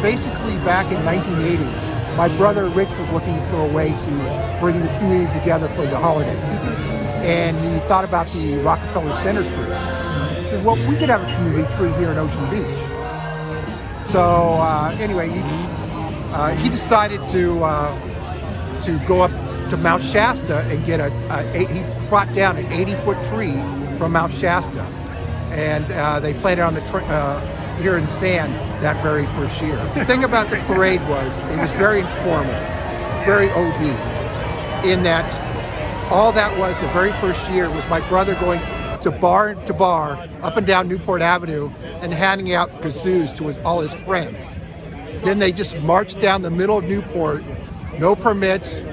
basically back in 1980, my brother Rich was looking for a way to bring the community together for the holidays. And he thought about the Rockefeller Center tree. He said, well, we could have a community tree here in Ocean Beach. So anyway, he decided to go up to Mount Shasta and get he brought down an 80-foot tree from Mount Shasta. And they planted on the here in sand that very first year. The thing about the parade was it was very informal, very OB, in that all that was the very first year was my brother going to bar up and down Newport Avenue and handing out kazoos to all his friends. Then they just marched down the middle of Newport, no permits,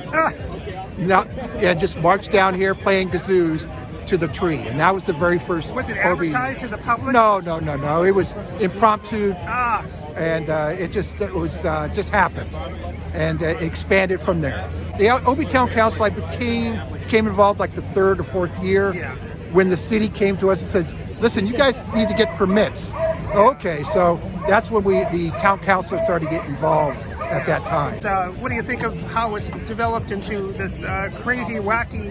just marched down here playing kazoos to the tree, and that was the very first. Was it advertised to the public? No. It was impromptu, and it just happened, and it expanded from there. The OB Town Council, I became involved like the third or fourth year, when the city came to us and says, "Listen, you guys need to get permits." Okay, so that's when the town council started to get involved at that time. What do you think of how it's developed into this crazy, wacky,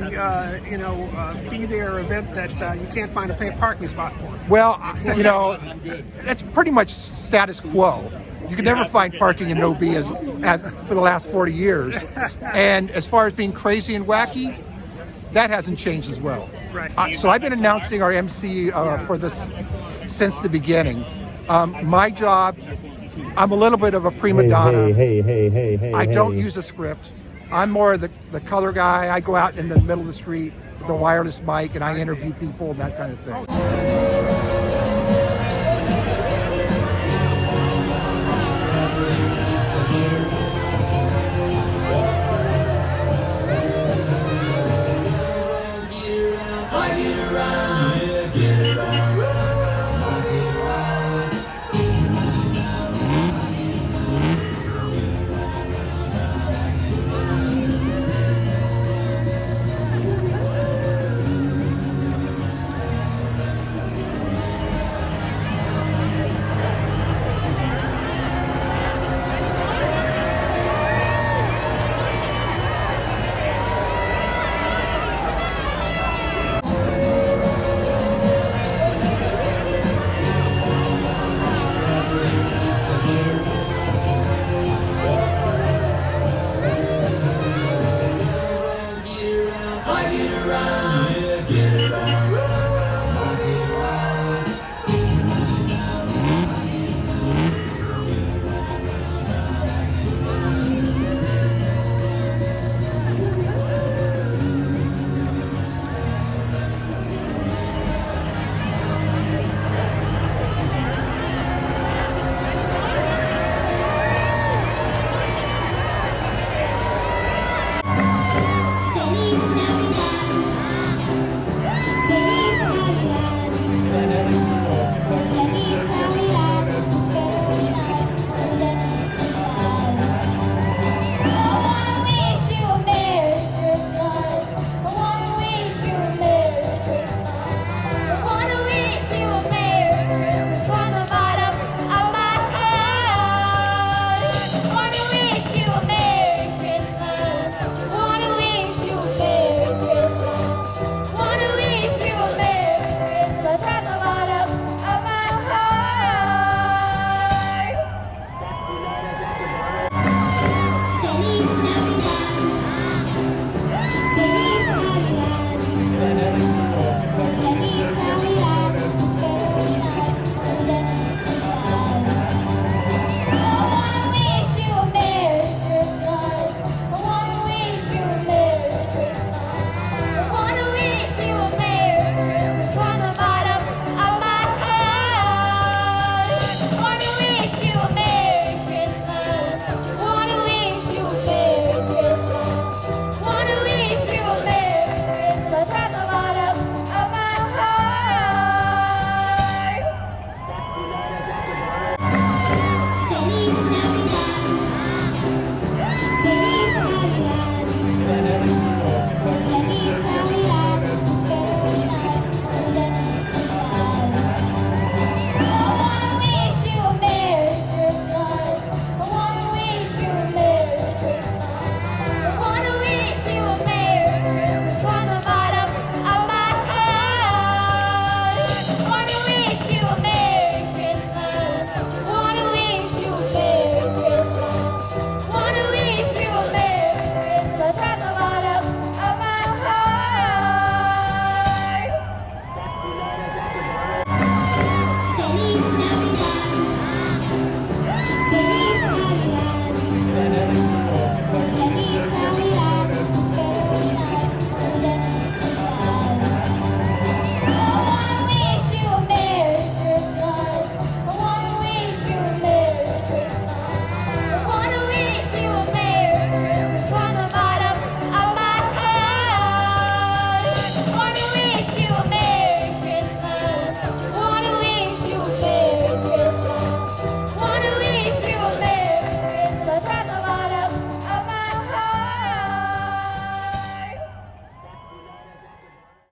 be there event that you can't find a parking spot for? Well, it's pretty much status quo. You can never find parking in OB for the last 40 years. And as far as being crazy and wacky, that hasn't changed as well. Right. So I've been announcing our MC for this since the beginning. My job, I'm a little bit of a prima donna. Hey. I don't use a script. I'm more of the color guy. I go out in the middle of the street with a wireless mic and I interview people and that kind of thing.